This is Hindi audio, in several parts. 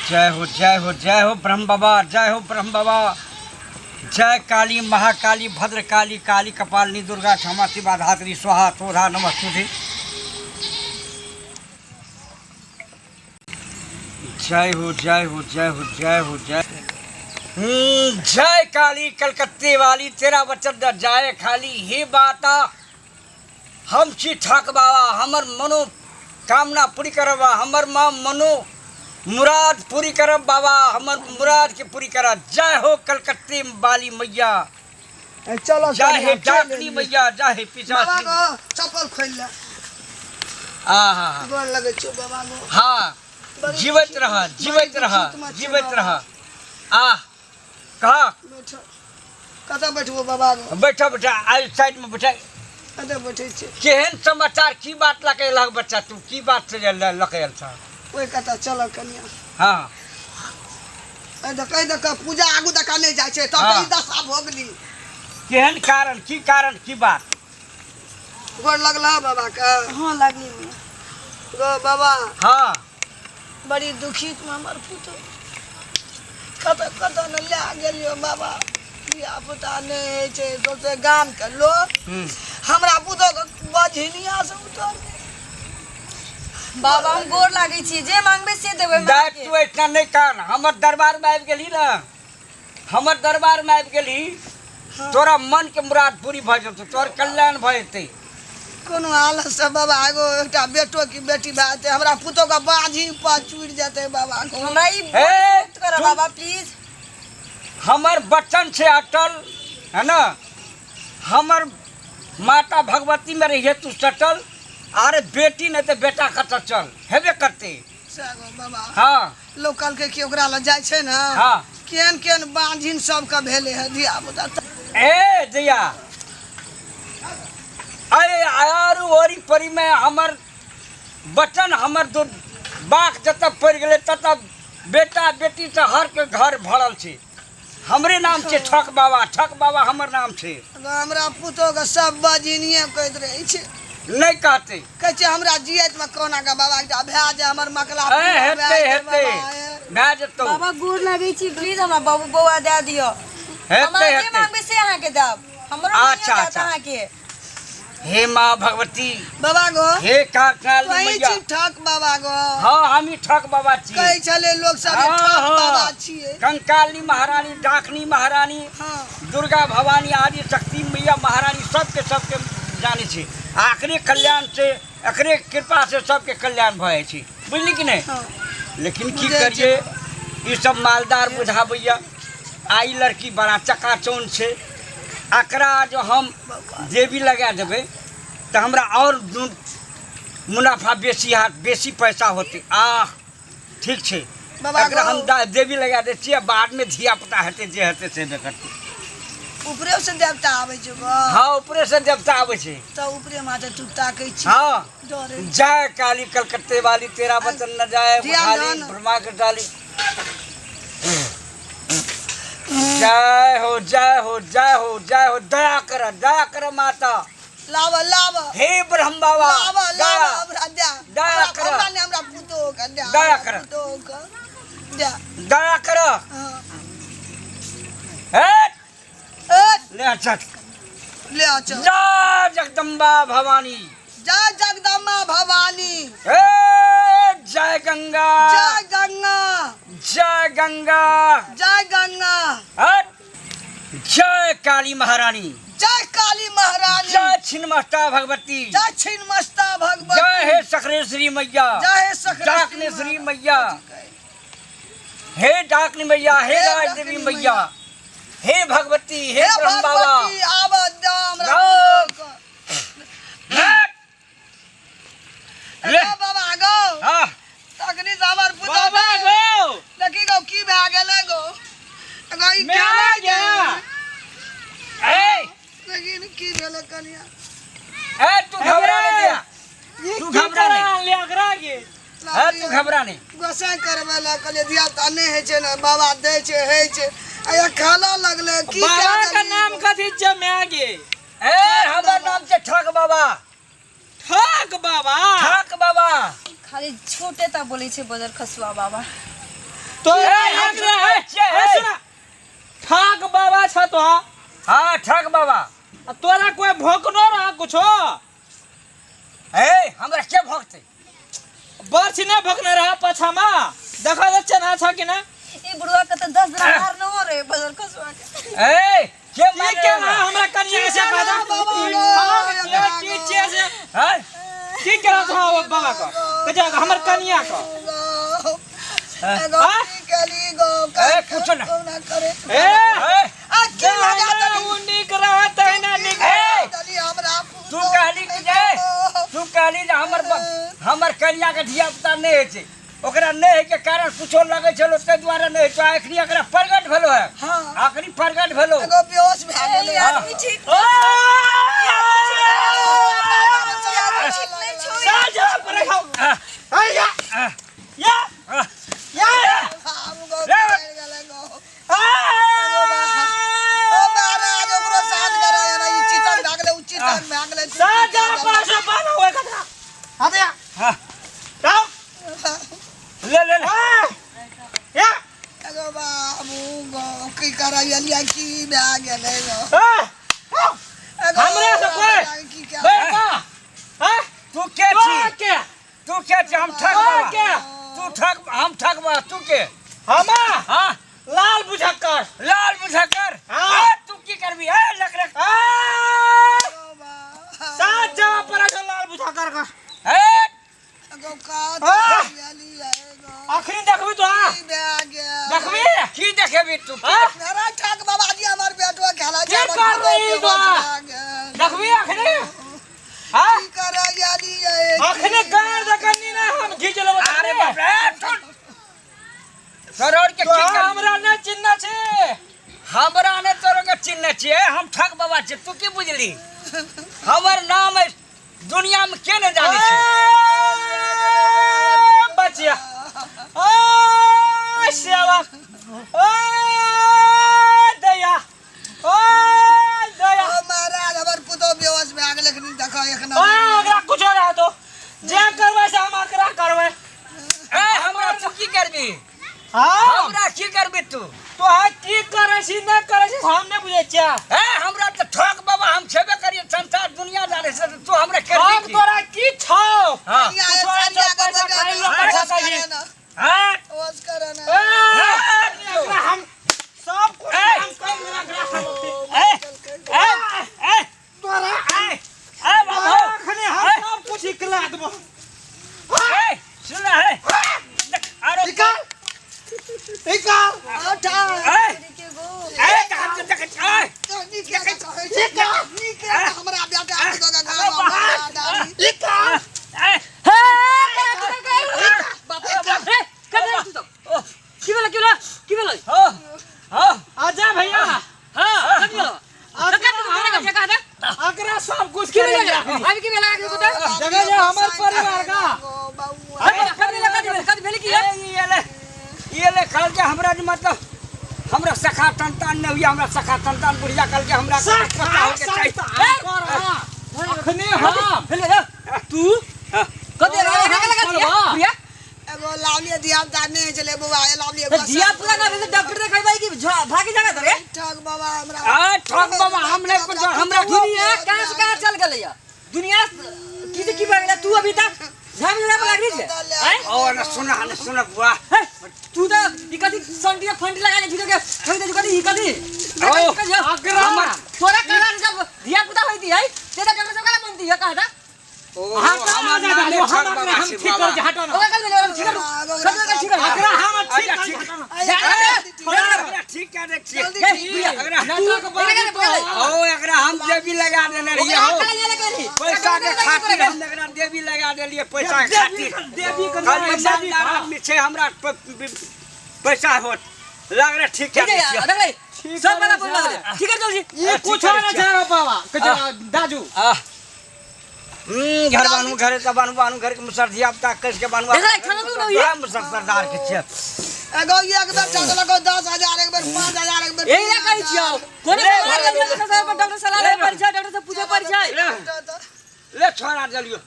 जय हो जय हो जय हो ब्रह्म बाबा, जय हो ब्रह्म बाबा। जय काली महाकाली भद्रकाली काली कपालिनी दुर्गा क्षमा शिवा धात्री स्वाहा सोधा नमस्तुते। जय हो जय हो जय हो जय हो जय। जय काली कलकत्ते वाली तेरा वचन न जाए खाली। हे बाता हम छी ठाक बाबा, हमर मनो कामना पूरी करबा, हमर माँ मनो मुराद पूरी करब बाबा, हमर मुराद के पूरी करब। जय हो कलकत्ते वाली मैया, चलो जय हे डाकनी मैया, जय हे पिछा चप्पल खोल ले। हाँ गोर लगे छो बाबा गो। हाँ जीवित रहा जीवित रहा जीवित रहा। कहा कतऽ बैठबो बाबा गो? बैठा बैठा आई साइड में बैठा। कतऽ बैठे छे? केहन समाचार की बात लकेलक बच्चा, तू की बात से लकेल था? ओए कतऽ चल कनिया। हाँ कह दक पूजा आगू दका नहीं जाय छे, तब हाँ। ई दशा भोगली। केहन कारण की बात? गोर लगला बाबा का? हाँ लागली में गो बाबा हाँ बड़ी दुखित में हमर पुतो कतऽ न ले गेलियो बाबा। धिया पुता नहीं छे, दोसर गाम के लोग हमरा पुतो के बझनिया से उतर बाबा हम गोर लागे छी, जे मांगबे से देबे। दाय तू इतना नहीं कान। हमर दरबार में आबि गेली ना, हमर दरबार में आबि गेली, तोरा मन के मुराद पूरी भ जेतौ, तोर कल्याण भ जेतै। कोनो हालत से बाबा एगो एकटा बेटो की बेटी बात है, हमरा पुतो का बाजी पर चूड़ जाते बाबा को। हमरा ई ए, कर बाबा प्लीज। हमर बच्चन से अटल है ना, हमर माता भगवती में रहिए तू सटल। अरे बेटी नहीं तो बेटा कतऽ चल हेबे करते। सागो बाबा हाँ लोकल के ओकरा ल जाय छै ना, हाँ केहन केहन बांझिन सब के भेले है धिया पुता। ए दैया अरे यार ओरी परी में हमर बचन हमर दो बाक जतऽ पड़ गए ततऽ बेटा बेटी से हर के घर भरल छे। हमरे नाम छे ठक बाबा हमर नाम छे। हमरा पुतो के सब बजिनिए कहत रहे छे, नहीं कहते कहे छे हमरा जियत में कोना का बाबा एकटा भै जे हमर मकला हेते भै जतौ। बाबा गोर लागे छी, प्लीज हमरा बाबू बौआ दे दियो। हमरा जे मांगबे से अहाँ के देब। हमरो अच्छा, अच्छा अच्छा। अहाँ के। हे माँ भगवती, बाबा गो हे काली वही मैया। छी ठक बाबा गो। हाँ हम ही ठक बाबा छी। कहे छले लोग सब हाँ, ठक हाँ। बाबा छिए। कंकाली महारानी, डाकनी महारानी, हाँ दुर्गा भवानी आदि शक्ति मैया महारानी सबके जाने छे। आखिरी कल्याण से एकरे कृपा से सबके कल्याण भए छे, बुझली कि नहीं? हाँ लेकिन की करिए, ये सब मालदार बुझाबैया। आई लड़की बड़ा चकाचौन छे, एकरा जो हम देवी लगा देवे तो हमरा और मुनाफा बेसी हाथ बेसी पैसा होते। ठीक छे, बाबा अगर गो हम देवी लगा दे छियै, बाद में धिया पुता हेते जे हेते से करते। ऊपरे से देवता आवे छै गो। हाँ ऊपरे से देवता आवे छे। तो ऊपरे माथे तू ताकै छी। हाँ डरे जय काली कलकत्ते वाली तेरा वचन न जाए ध्यान खाली दो न। ब्रह्मा के डाली। जय हो जय हो जय हो जय हो। दया कर माता। लाव लाव हे ब्रह्म बाबा लाव लाव हमरा दे। दया कर। हमरा ने हमरा पुतो के दे। दया कर। पुतो के दे। दया कर। हाँ हे ए ले चल। ले आ चल। जय जगदम्बा भवानी, जय जगदम्बा भवानी, हे जय गंगा जय गंगा, जय गंगा, जय गंगा, हट। जय काली महारानी, जय काली महारानी, जय छिन्नमस्ता भगवती, जय छिन्नमस्ता भगवती, जय हे सक्रेश्वरी मैया, जय हे सक्रेश्वरी डाकनेश्वरी मैया, हे डाकनी मैया, हे हे राजदेवी डाकनी मैया, हे भगवती, हे हे ब्रह्म बाबा। भगवती आबद दाम राम। रख। ले। बाबा गो हाँ तकनी सावर पुतो बाबा गो देखी गो की भए गेलै गो। गो ई मैं क्या आ गया। ए लेकिन की भेलै कनिया? ए तू घबरा नहीं दिया, तू घबरा नहीं, है तू घबरा नहीं। गोसाई करबे ला कहलिए धिया पुता नहीं है छे ना, बाबा दे छे है छे। आया खाला लगले की बाबा का नाम कथी छै मैगे? ए हमर नाम छे ठक बाबा। ठक बाबा। ठक बाबा खाली छोटे ता बोले छे बजर खसुआ बाबा। तो सुना ठाक बाबा छ तो हाँ ठग बाबा तोरा कोई भोकनो रहा कुछो ए हमरा के भोगते बर्छ ने भोकने रहा पछामा देखा जा चना छ कि ना ए बुढ़वा के तो 10 दिन हार न हो रे बजर कसवा के ए के ये मारे क्या ना हमरा कन्या से कहता की चीज हां की करा था वो बाबा को कजा हमर कन्या को ए कुछ ना करे ए आखिर लगा दली वो निक रहत है ना निक दली हमरा तू कहली कि जे तू कहली जे हमर कन्या के धिया पुता नहीं है छे ओकरा नहीं है के कारण कुछो लगे छलो ते द्वारा नहीं तो आखरी एकरा प्रगट भेलो है हां आखरी प्रगट भेलो एगो बेहोश भ गेलै आदमी ठीक साजा पर खाओ या या या हमको कर गेलै गो ओ महाराज ओकरो साथ कराया ना ई चितन भागले उ चितन भागले साजा पास बन होए कथा आते हां जाओ ले या एगो बाबू गो की कराया लिया की भाग गेलै गो हमरा से कोई बेटा हां तू के छी के तू के छी हम ठग बाबा के तू ठग हम ठग बाबा तू के हमा हां लाल बुझक्कर लाल बुझकर हाँ। तू की करबी ए लकड़क सात जवाब पर लाल बुझक्कर का ए एगो का लिया गो आखिरी देखबी तो हां भाग देखबी की देखेबी तू मेरा ठाक बाबा जी हमर बेटवा खेला की कर रही तो देखबी आखिरी हां की कराया लिया आखिरी गार दकनी ना हम घिचलो अरे बाप रे छोड़ सरोड़ के तो की कर हमरा न चिन्ह छे हमरा ने तोरो के चिन्ह छिए हम ठग बाबा छी तू की बुझली हमर नाम है दुनिया में के न जाने छै बचिया ओ सेवा ओ दया ओ दया ओ महाराज हमर पुतो बेहोश भ गेलै लेकिन देखो एक ओ ओकरा कुछो रहा तो जे करबै से हम एकरा करबै ए हमरा तू की करबी हां हमरा की करबी तू तो आ की करे छी न करे छी हम ने बुझै छिया ए हमरा त ठग बाबा हम छेबे करिए संसार दुनिया जाने से तू हमरा करबी हम की तोरा की छौ हां हां ओस करना एकरा हम सब कुछ हम कर ए ए तोरा ए बाबू खने हम सब कुछ इकला देबो ए सुन है अरे निकाल निकाल उठा ए के गो ए कहां से तक हमरा बेटा घर निकाल ए हो हो आजा भैया अकरा सब कुछ करेगा जगह जे हमर परिवार का ये ले कल के हमरा जे मतलब हमरा सखा तंतान न हुई हमरा सखा तंतान बुढ़िया कल के हमरा पता हो के चाहिए अखने हां तू एगो लावली दिया दाने चले बाबा लावली जिया पूरा ना भेल डॉक्टर देखाई कि भागी जगह तो रे ठग बाबा हमरा आ ठग बाबा हमने कुछ हमरा दुनिया कहां से कहां चल गेलै दुनिया की भागला तू अभी तक झाम जरा में लागरी छे हैं और सुना बुआ तू तो इकदी संटिया फंड लगा ले झिरो के होई दे कदी इकदी अकरा तोरा कारण जब धिया पुता होई है तेरा डॉक्टर सब काला बनती है कहता हम ठीक कर हटाना ओका कल ले ठीक कर ठीक कर अकरा हम ठीक ठीक कर दे जल्दी ओ एकरा हम देवी लगा देने रहिए हो पैसा के खातिर हम एकरा देवी लगा देलिए पैसा के खातिर देवी के कल आदमी छे हमरा पैसा होत लग रहा ठीक है देख ले सब वाला बोल लग ठीक है जल्दी ये कुछ ना छे बाबा दाजू घर बानू घर का बानू घर के मुसर दिया तक कस के बानू मुसर सरदार के छे एगो एक बेर चल लगो 10000 एक बेर 5000 एक बेर ए या कहि छियो कोने डॉक्टर सलाह ले परिचय डॉक्टर से पूछे परिचय ले छोड़ा जलियो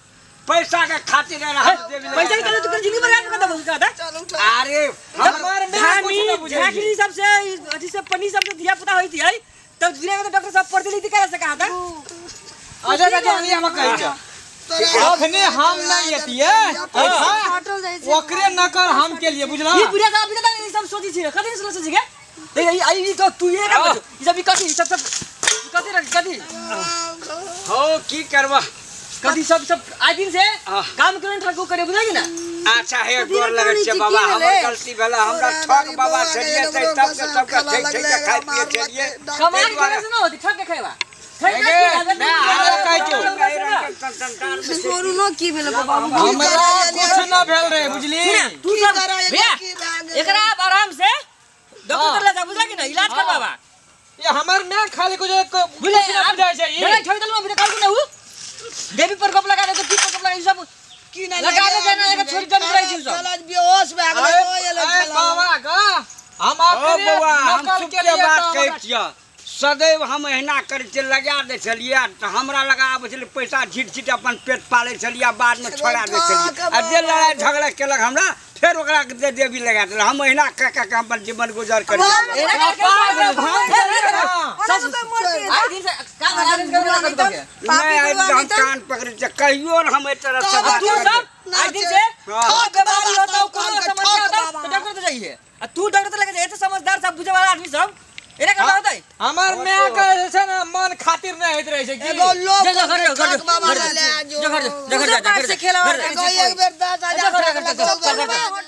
पैसा के खातिर हम देवी पैसा की करे तू कर जिंदगी बर्बाद कर दे कहता चल उठ अरे हमार में कुछ ना झानी बुझे झाकरी सबसे अथी से पन्नी सबसे धिया पुता होई थी तब दुनिया में तो डॉक्टर साहब पढ़ते लिखते करे से कहा था अजय का जोनी हम कहि छ अखने हम नहीं एतिए ओकरे न कर हम के लिए बुझला ये बुढ़िया साहब भी तो सब सोची छी कथि से सोची के ए आई तो तू ये का ई सब कथि सब कथि रख कथि हो की करबा कथि सब आज दिन से काम करन ठाकू करे बुझाई ना अच्छा है गोर लगत छे बाबा हमर गलती भेला हमरा ठग बाबा चलिए तब से सब का ठीक ठीक के खाइ पिए चलिए कमाई करे से न होती ठग के खाइबा मैं आरो कहि छौ छोरू नो की भेल बाबा हमरा कुछ न भेल रे बुझली तू सब एकरा आराम से डॉक्टर ले जा बुझा कि ना इलाज कर बाबा ये हमर में खाली कुछ बुझले कुछ ना बुझाय छै ये छोड़ दलो फिर काल को ना देवी पर कप लगा दे तो की पर कप लगा ई सब की ना लगा दे ना एक छोरी जम रही छी सब चल बेहोश भए गेलै ओ एले अरे बाबा का हम ओ आपके बौआ हम नकल सुख के के लिए बात कहै छियै सदैव हम एहिना करै छियै लगा दै छलियै तऽ हमरा लगा आबै छलै पैसा झीट झीट अपन पेट पालै छलियै बाद में छोड़ा दै छलियै आ जे लड़ाई झगड़ा केलक हमरा फिर ओकरा दे देवी लगा देल हम एहिना कऽ कऽ अपन जीवन गुजर करै आज दिन से काम लगा दे कर दो के मैं एकदम कान पकड़े छै कहियो हम एहि तरह से बात तू करै सब आज दिन से ठग बीमारी होता हो कोनो समस्या होता तो डॉक्टर तो जाइए आ तू डॉक्टर तो लगे जाए तो समझदार सब बुझे वाला आदमी सब एरा का होता है हमर में का छै ना मन खातिर नहीं होइत रहे छै की एगो लोग घर बाबा ले जो घर से खेला एगो एक बेर 10,000 घर